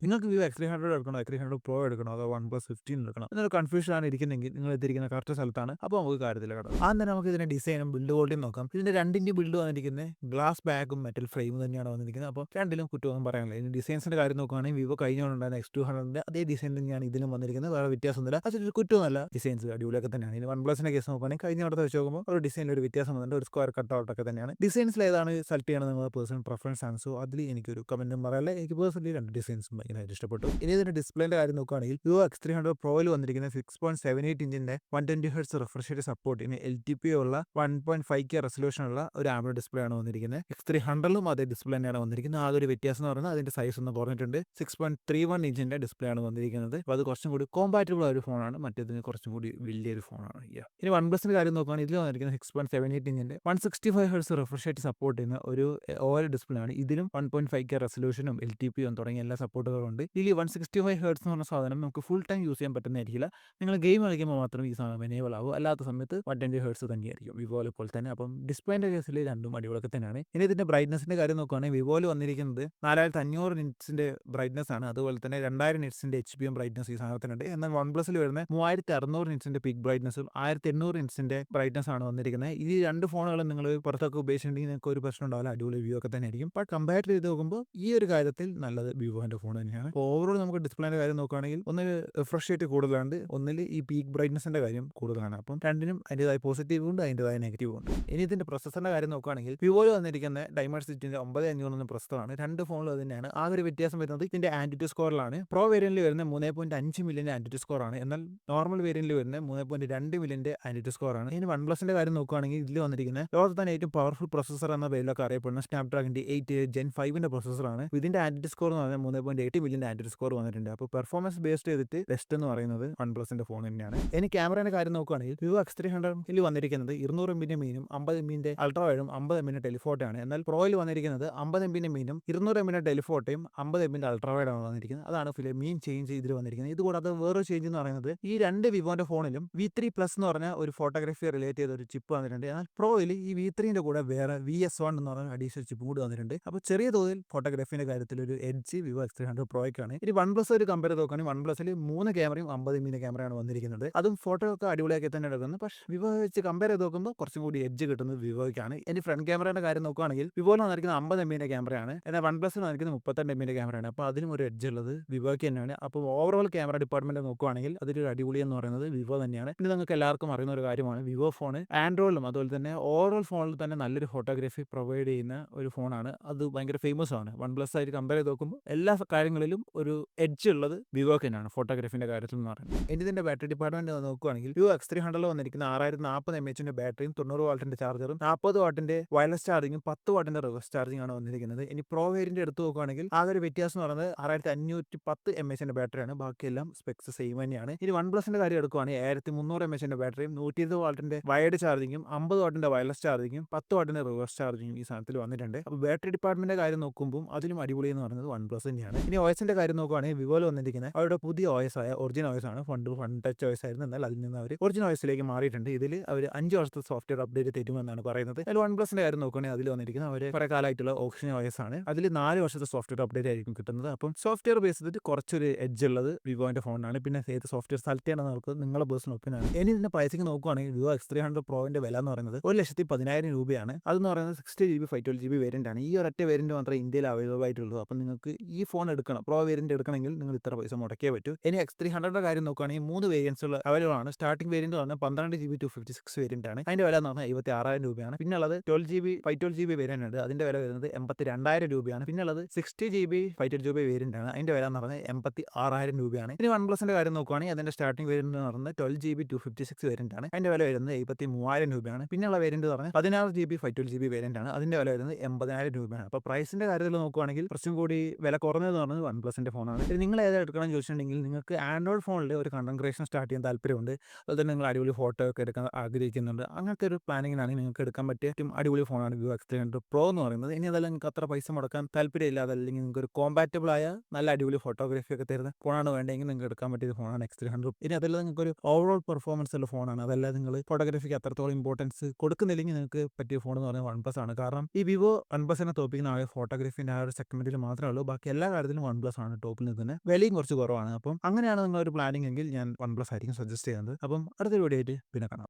നിങ്ങൾക്ക് Vivo X300 എടുക്കണോ, X300 Pro എടുക്കണോ, അതോ OnePlus 15 എടുക്കണോ എന്നൊരു കൺഫ്യൂഷനാണ് ഇരിക്കുന്നെങ്കിൽ നിങ്ങൾ എത്തിയിരിക്കുന്ന കറക്റ്റ് സ്ഥലത്താണ്. അപ്പോൾ നമുക്ക് കാര്യത്തിൽ കിടക്കാം. ആദ്യം തന്നെ നമുക്ക് ഇതിന്റെ ഡിസൈനും ബിൽഡ് ക്വാളിറ്റിയും നോക്കാം. ഇതിന്റെ രണ്ടിന്റെ ബിൽഡ് വന്നിരിക്കുന്നത് ഗ്ലാസ് ബാഗും മെറ്റൽ ഫ്രെയിമും തന്നെയാണ് വന്നിരിക്കുന്നത്. അപ്പോൾ രണ്ടിലും കുറ്റമൊന്നും പറയാനില്ല. ഇനി ഡിസൈൻസിന്റെ കാര്യം നോക്കുകയാണെങ്കിൽ വിവോ കഴിഞ്ഞുകൊണ്ടുണ്ടായിരുന്ന X200ന്റെ അതേ ഡിസൈൻ തന്നെയാണ് ഇതിലും വന്നിരിക്കുന്നത്. വേറെ വ്യത്യാസമൊന്നുമില്ല. അതൊരു കുറ്റമൊന്നുമല്ല, ഡിസൈൻസ് അടിപൊളിയൊക്കെ തന്നെയാണ്. ഇനി OnePlusന്റെ കേസ് നോക്കുകയാണെങ്കിൽ കഴിഞ്ഞ അടുത്ത് വെച്ച് നോക്കുമ്പോൾ ഒരു ഡിസൈനിൽ ഒരു വ്യത്യാസം വന്നിട്ടുണ്ട്. ഒരു സ്ക്വയർ കട്ട് ഔട്ടൊക്കെ തന്നെയാണ്. ഡിസൈൻസിൽ ഏതാണ് സെലക്ട് ചെയ്യണം നിങ്ങളുടെ പേഴ്സണൽ പ്രിഫറൻസ് ആണ്. സോ അതിൽ എനിക്കൊരു കമന്റും പറയാനില്ല. എനിക്ക് പേഴ്സണലി രണ്ട് ഡിസൈൻസും ഭയങ്കരമായിട്ട് ഇഷ്ടപ്പെട്ടു. ഇനി ഇതിന്റെ ഡിസ്പ്ലേന്റെ കാര്യം നോക്കുകയാണെങ്കിൽ വിവോ X300 Proയിൽ വന്നിരിക്കുന്ന 6.78 ഇഞ്ചിന്റെ 120 ഹെർട്സ് റിഫ്രഷ് റേറ്റ് സപ്പോർട്ടിന് LTP ഉള്ള 1.5K റെസൊല്യൂഷൻ ഉള്ള ഒരു ആമോലെഡ് ഡിസ്പ്ലേ ആണ് വന്നിരിക്കുന്നത്. X300ലും അതേ ഡിസ്പ്ലേ തന്നെയാണ് വന്നിരിക്കുന്നത്. ആകെ ഒരു വ്യത്യാസം എന്ന് പറയുന്നത് അതിന്റെ സൈസ് ഒന്ന് കുറഞ്ഞിട്ടുണ്ട്. 6.31 ഇഞ്ചിന്റെ ഡിസ്പ്ലേ ആണ് വന്നിരിക്കുന്നത്. അപ്പോൾ അത് കുറച്ചും കൂടി കോമ്പാറ്റബിൾ ആയ ഒരു ഫോണാണ്. മറ്റേതിന് കുറച്ചും കൂടി വലിയൊരു ഫോണാണ്. ഇനി OnePlusന്റെ കാര്യം നോക്കുകയാണെങ്കിൽ ഇതിൽ വന്നിരിക്കുന്നത് 6.78 ഇഞ്ചിന്റെ 165 ഹെർട്സ് റിഫ്രഷ് റേറ്റ് സപ്പോർട്ട് ചെയ്യുന്ന ഒരു OLED ഡിസ്പ്ലേ ആണ്. ഇതിലും 1.5K റെസൊല്യൂഷനും LTPയും തുടങ്ങിയ എല്ലാ സപ്പോർട്ടുകളും ഉണ്ട്. ഇതിൽ 165 ഹെർട്സ് എന്ന് പറഞ്ഞ സാധനം നമുക്ക് ഫുൾ ടൈം യൂസ് ചെയ്യാൻ പറ്റുന്നതായിരിക്കില്ല. നിങ്ങൾ ഗെയിം കളിക്കുമ്പോൾ മാത്രം ഈ സാധനം എനേബിൾ ആവും. അല്ലാത്ത സമയത്ത് 120 ഹെർട്സ് തന്നെയായിരിക്കും വിവോയിലെ പോലെ തന്നെ. അപ്പം ഡിസ്പ്ലേന്റെ കേസിൽ രണ്ടും അടിപൊളിയൊക്കെ തന്നെയാണ്. ഇനി ഇതിന്റെ ബ്രൈറ്റ്നസിന്റെ കാര്യം നോക്കുകയാണെങ്കിൽ വിവോയിൽ വന്നിരിക്കുന്നത് 4500 നിറ്റ്സിന്റെ ബ്രൈറ്റ്നസ് ആണ്. അതുപോലെ തന്നെ 2000 നിറ്റ്സിന്റെ HPM ബ്രൈറ്റ്നസ് ഈ സാധനത്തിനുണ്ട്. എന്നാൽ OnePlusൽ വരുന്ന 3600 നിറ്റ്സിന്റെ പിക് ബ്രൈറ്റ്നസും 1800 നിറ്റ്സിന്റെ ബ്രൈറ്റ്നസ് ആണ് വന്നിരിക്കുന്നത്. ഈ രണ്ട് ഫോണുകളും നിങ്ങൾ പുറത്തൊക്കെ ഉപയോഗിച്ചിട്ടുണ്ടെങ്കിൽ നിങ്ങൾക്ക് ഒരു പ്രശ്നം ഉണ്ടാവില്ല. അടിപൊളി വ്യൂ ഒക്കെ തന്നെയായിരിക്കും. ബട്ട് കമ്പയർ ചെയ്ത് നോക്കുമ്പോൾ ഈ ഒരു കാര്യത്തിൽ നല്ലത് വിവോന്റെ ഫോൺ തന്നെയാണ്. ഓവറോൾ നമുക്ക് ഡിസ്പ്ലേന്റെ കാര്യം നോക്കുകയാണെങ്കിൽ ഒന്ന് റിഫ്രഷ് റേറ്റ് കൂടുതലുണ്ട്, ഒന്നിൽ ഈ പീക്ക് ബ്രൈറ്റ്നസിന്റെ കാര്യം കൂടുതലാണ്. അപ്പം രണ്ടിനും അതിൻ്റെതായ പോസിറ്റീവ് ഉണ്ട്, അതിൻ്റെതായ നെഗറ്റീവ് ഉണ്ട്. ഇനി ഇതിന്റെ പ്രൊസസറിന്റെ കാര്യം നോക്കുകയാണെങ്കിൽ വിവോയിൽ വന്നിരിക്കുന്ന Dimensity 9500 എന്ന പ്രൊസസറാണ്. രണ്ട് ഫോണിലും അത് തന്നെയാണ്. ആ ഒരു വ്യത്യാസം വരുന്നത് ഇതിന്റെ ആന്റിറ്റി സ്കോറിലാണ്. പ്രോ വേരിയന്റിൽ വരുന്ന 3.5 മില്യന്റെ ആന്റിറ്റി സ്കോർ ആണ്. എന്നാൽ നോർമൽ വേരിയന്റിൽ വരുന്ന 3.2 മില്യന്റെ ആന്റിറ്റി സ്കോർ ആണ്. ഇനി OnePlusന്റെ കാര്യം നോക്കുകയാണെങ്കിൽ ഇതിൽ വന്നിരിക്കുന്ന ലോകത്ത് തന്നെ ഏറ്റവും പവർഫുൾ പ്രൊസസർ എന്ന പേരിലൊക്കെ അറിയപ്പെടുന്ന സ്നാപ്ഡ്രാഗണിന്റെ 8 Gen 5ന്റെ പ്രൊസസറാണ്. ഇതിന്റെ ആന്റിറ്റി സ്കോർ എന്ന് പറഞ്ഞാൽ 3.8 മില്യന്റെ ആന്റിറ്റി സ്കോർ വന്നിട്ടുണ്ട്. അപ്പോൾ പെർഫോമൻസ് ബേസ്ഡ് ചെയ്തിട്ട് ബെസ്റ്റ് എന്ന് പറയുന്നത് OnePlusന്റെ ഫോൺ തന്നെയാണ്. ഇനി ക്യാമറയുടെ കാര്യം നോക്കുകയാണെങ്കിൽ വിവോ X300ൽ വന്നിരിക്കുന്നത് 200 MB മെയിനും 50 MB അൾട്രാ വൈഡും 50 MB ടെലിഫോട്ടോയാണ്. എന്നാൽ പ്രോയിൽ വന്നിരിക്കുന്നത് 50 MB മെയിനും 200 MB ടെലിഫോട്ടോയും 50 MB അൾട്രാ വൈഡാണ് വന്നിരിക്കുന്നത്. അതാണ് മെയിൻ ചേഞ്ച് ഇതിൽ വന്നിരിക്കുന്നത്. ഇതുകൂടാതെ വേറൊരു ചേഞ്ച് എന്ന് പറയുന്നത് ഈ രണ്ട് വിവോന്റെ ഫോണിലും V3+ എന്ന് പറഞ്ഞ ഒരു ഫോട്ടോഗ്രാഫി റിലേറ്റ് ചെയ്ത ഒരു ചിപ്പ് വന്നിട്ടുണ്ട്. എന്നാൽ പ്രോയിൽ ഈ V3ന്റെ കൂടെ വേറെ VS1 എന്ന് പറഞ്ഞ അഡീഷണൽ ചിപ്പ് കൂടി വന്നിട്ടുണ്ട്. അപ്പോൾ ചെറിയ തോതിൽ ഫോട്ടോഗ്രാഫിന്റെ കാര്യത്തിൽ ഒരു എഡ്ജ് വിവോ X300 പ്രോയ്ക്കാണ്. ഇനി OnePlus ഒരു കമ്പയർ നോക്കുകയാണെങ്കിൽ OnePlusൽ 3 ക്യാമറയും 50 MB ക്യാമറയാണ് വന്നിരിക്കുന്നത്. അതും ഫോട്ടോ ഒക്കെ അടിപൊളിയാക്കി തന്നെ എടുക്കുന്നത്. പക്ഷേ വിവോ വെച്ച് കമ്പയർ ചെയ്ത് നോക്കുമ്പോൾ കുറച്ചും കൂടി എഡ്ജ് കിട്ടുന്നത് വിവോയ്ക്കാണ്. ഇനി ഫ്രണ്ട് ക്യാമറയുടെ കാര്യം നോക്കുകയാണെങ്കിൽ വിവോയിൽ വന്നിരിക്കുന്നത് 50 MB ക്യാമറയാണ്. എന്നാൽ OnePlusൽ വന്നിരിക്കുന്നത് 32 MB ക്യാമറയാണ്. അപ്പോൾ അതിനും ഒരു എഡ്ജ് ഉള്ളത് വിവോയ്ക്ക് തന്നെയാണ്. അപ്പോൾ ഓവറോൾ ക്യാമറ ഡിപ്പാർട്ട്മെന്റ് നോക്കുകയാണെങ്കിൽ അതിലൊരു അടിപൊളി എന്ന് പറയുന്നത് വിവോ തന്നെയാണ്. പിന്നെ നിങ്ങൾക്ക് എല്ലാവർക്കും അറിയുന്ന ഒരു കാര്യമാണ് വിവോ ഫോൺ ആൻഡ്രോയിഡിലും അതുപോലെ തന്നെ ഓവറോൾ ഫോണിൽ തന്നെ നല്ലൊരു ഫോട്ടോഗ്രാഫി പ്രൊവൈഡ് ചെയ്യുന്ന ഒരു ഫോണാണ്. അത് ഭയങ്കര ഫേമസ് ആണ്. OnePlus ആയിട്ട് കമ്പയർ ചെയ്ത് നോക്കുമ്പോൾ എല്ലാ കാര്യങ്ങളിലും ഒരു എഡ്ജ് ഉള്ളത് വിവോക്ക് തന്നെയാണ് ഫോട്ടോഗ്രാഫിന്റെ കാര്യത്തിൽ എന്ന് പറയുന്നത്. ഇനി ഇതിന്റെ ബാറ്ററി ഡിപ്പാർട്ട്മെന്റ് നോക്കുകയാണെങ്കിൽ വിവോ X300 വന്നിരിക്കുന്ന 6040 mAh ബാറ്ററിയും 90 വാട്ടിന്റെ ചാർജറും 40 വാട്ടിന്റെ വയർലെസ് ചാർജിങ്ങും 10 വാട്ടിന്റെ റിവേഴ്സ് ചാർജിംഗ് ആണ് വന്നിരിക്കുന്നത്. ഇനി പ്രോ വേരിയന്റ് എടുത്ത് നോക്കുകയാണെങ്കിൽ ആകെ ഒരു വ്യത്യാസം എന്ന് പറയുന്നത് 6510 mAh ബാറ്ററിയാണ്. ബാക്കിയെല്ലാം സ്പെക്സ് സെയിം തന്നെയാണ്. ഇനി OnePlusന്റെ കാര്യം എടുക്കുകയാണെങ്കിൽ 1300 mAh ബാറ്ററിയും 120 വാട്ടിന്റെ വയർഡ് ചാർജിങ്ങും 50 വാട്ടിന്റെ വയർലെസ് ചാർജിങ്ങും 10 വാട്ടിന്റെ റിവേഴ്സ് ചാർജിങ്ങും ഈ സാധനത്തിൽ വന്നിട്ടുണ്ട്. അപ്പോൾ ബാറ്ററി ഡിപ്പാർട്ട്മെന്റിന്റെ കാര്യം നോക്കുമ്പോൾ അതിലും അടിപൊളി എന്ന് പറയുന്നത് OnePlus തന്നെയാണ്. ഇനി OSന്റെ കാര്യം നോക്കുകയാണെങ്കിൽ വിവോയിൽ വന്നിരിക്കുന്നത് അവരുടെ പുതിയ OS ആയ ഒറിജിൻ OS ആണ്. ഫൺ ടച്ച് OS ആയിരുന്നു. എന്നാൽ അതിൽ നിന്ന് അവർ ഒറിജിൻ OSലേക്ക് മാറിയിട്ടുണ്ട്. ഇതിൽ അവർ 5 വർഷത്തെ സോഫ്റ്റ്വെയർ അപ്ഡേറ്റ് തരുമെന്നാണ് പറയുന്നത്. അതിൽ OnePlusന്റെ കാര്യം നോക്കുകയാണെങ്കിൽ അതിൽ വന്നിരിക്കുന്നത് അവർ കുറെ കാലമായിട്ടുള്ള ഓപ്ഷൻ OS ആണ്. അതിൽ 4 വർഷത്തെ സോഫ്റ്റ്വെയർ അപ്ഡേറ്റ് ആയിരിക്കും കിട്ടുന്നത്. അപ്പം സോഫ്റ്റ്വെയർ ബേസ് ചെയ്തിട്ട് കുറച്ചൊരു എഡ്ജ് ഉള്ളത് വിവോന്റെ ഫോണാണ്. പിന്നെ ഏത് സോഫ്റ്റ്വെയർ സെലക്ട് ചെയ്യണമെന്ന് നമുക്ക് നിങ്ങളുടെ പേഴ്സണൽ ഒപ്പീനിയൻ ആണ്. ഇനി ഇതിന്റെ പ്രൈസിംഗ് നോക്കുകയാണെങ്കിൽ വിവോ X300 പ്രോവിന്റെ വില എന്ന് പറയുന്നത് 1,10,000 രൂപയാണ്. അതെന്ന് പറയുന്നത് 60GB 512GB വേരിയന്റ് ആണ്. ഈ ഒരൊറ്റ വേരിയന്റ് മാത്രമേ ഇന്ത്യയിൽ അവൈലബിൾ ആയിട്ടുള്ളൂ. അപ്പം നിങ്ങൾക്ക് ഈ ഫോൺ എടുക്കണം, പ്രോ വേരിയന്റ് എടുക്കണമെങ്കിൽ നിങ്ങൾ ഇത്ര പൈസ മുടക്കിയേ പറ്റൂ. ഇനി X300ന്റെ കാര്യം നോക്കുകയാണെങ്കിൽ 3 വേരിയൻസ് അവൈലബിൾ ആണ്. സ്റ്റാർട്ടിംഗ് വേരിയന്റ് എന്ന് പറഞ്ഞാൽ 12GB 256 വേരിയന്റ് ആണ്. അതിന്റെ വില എന്ന് പറഞ്ഞാൽ 76,000 രൂപയാണ്. പിന്നെ ഉള്ളത് 12GB 512GB വേരിയന്റ് ഉണ്ട്. അതിന്റെ വില വരുന്നത് 82,000 രൂപയാണ്. പിന്നെ ഉള്ളത് 60GB 512GB വേരിയന്റ് ആണ്. അതിന്റെ വില എന്ന് പറഞ്ഞാൽ 86,000 രൂപയാണ്. ഇനി OnePlusന്റെ കാര്യം നോക്കുകയാണെങ്കിൽ അതിന്റെ സ്റ്റാർട്ടിംഗ് വേരിയന്റ് എന്ന് പറയുന്നത് 12GB 256 വേരിയന്റ് ആണ്. അതിന്റെ വില വരുന്നത് 73,000 രൂപയാണ്. പിന്നെയുള്ള വേരിയന്റ് എന്ന് പറഞ്ഞാൽ 16GB 512GB വേരിയന്റ് ആണ്. അതിന്റെ വില വരുന്നത് 80,000 രൂപയാണ്. അപ്പോൾ പ്രൈസിന്റെ കാര്യത്തിൽ നോക്കുകയാണെങ്കിൽ കുറച്ചും കൂടി വില കുറഞ്ഞതെന്ന് പറഞ്ഞത് OnePlusന്റെ ഫോണാണ്. ഇനി നിങ്ങൾ ഏതാ എടുക്കണം എന്ന് ചോദിച്ചിട്ടുണ്ടെങ്കിൽ നിങ്ങൾക്ക് ആൻഡ്രോയിഡ് ഫോണിൽ ഒരു കണ്ടന്റ് ക്രിയേഷൻ സ്റ്റാർട്ട് ചെയ്യാൻ താല്പര്യമുണ്ട്, അതുപോലെ തന്നെ നിങ്ങൾ അടിപൊളി ഫോട്ടോ ഒക്കെ എടുക്കാൻ ആഗ്രഹിക്കുന്നുണ്ട്, അങ്ങനത്തെ ഒരു പ്ലാനിങ്ങിനാണ് നിങ്ങൾക്ക് എടുക്കാൻ പറ്റിയ ഏറ്റവും അടിപൊളി ഫോണാണ് വിവോ X300 Pro എന്ന് പറയുന്നത്. ഇനി അതല്ല നിങ്ങൾക്ക് അത്ര പൈസ മുടക്കാൻ താല്പര്യമില്ല, അതല്ലെങ്കിൽ നിങ്ങൾക്ക് ഒരു കോമ്പാറ്റബിൾ ആയ നല്ല അടിപൊളി ഫോട്ടോഗ്രാഫി ഒക്കെ തരുന്ന ഫോണാണ് വേണ്ടെങ്കിൽ നിങ്ങൾക്ക് എടുക്കാൻ പറ്റിയ ഫോണാണ് X300. ഇനി അതല്ല നിങ്ങൾക്ക് ഒരു ഓവറോൾ പെർഫോമൻസ് ഉള്ള ഫോണാണ്, അതല്ല നിങ്ങൾ ഫോട്ടോഗ്രാഫിക്ക് അത്രത്തോളം ഇമ്പോർട്ടൻസ് കൊടുക്കുന്നില്ലെങ്കിൽ നിങ്ങൾക്ക് പറ്റിയ ഫോൺ എന്ന് പറയുന്നത് OnePlus ആണ്. കാരണം ഈ വിവോ OnePlusനെ തോപ്പിക്കുന്ന ആ ഫോട്ടോഗ്രാഫിന്റെ ആ ഒരു സെഗ്മെന്റിൽ മാത്രമേ ഉള്ളൂ. ബാക്കി എല്ലാ കാര്യത്തിലും OnePlus ആണ് ടോപ്പിൽ നിൽക്കുന്നത്. വിലയും കുറച്ച് കുറവാണ്. അപ്പം അങ്ങനെയാണ് നിങ്ങളൊരു പ്ലാനിംഗ് എങ്കിൽ ഞാൻ OnePlus ആയിരിക്കും സജസ്റ്റ് ചെയ്യുന്നത്. അപ്പം അടുത്തൊരു വീഡിയോ ആയിട്ട് പിന്നെ കാണാം.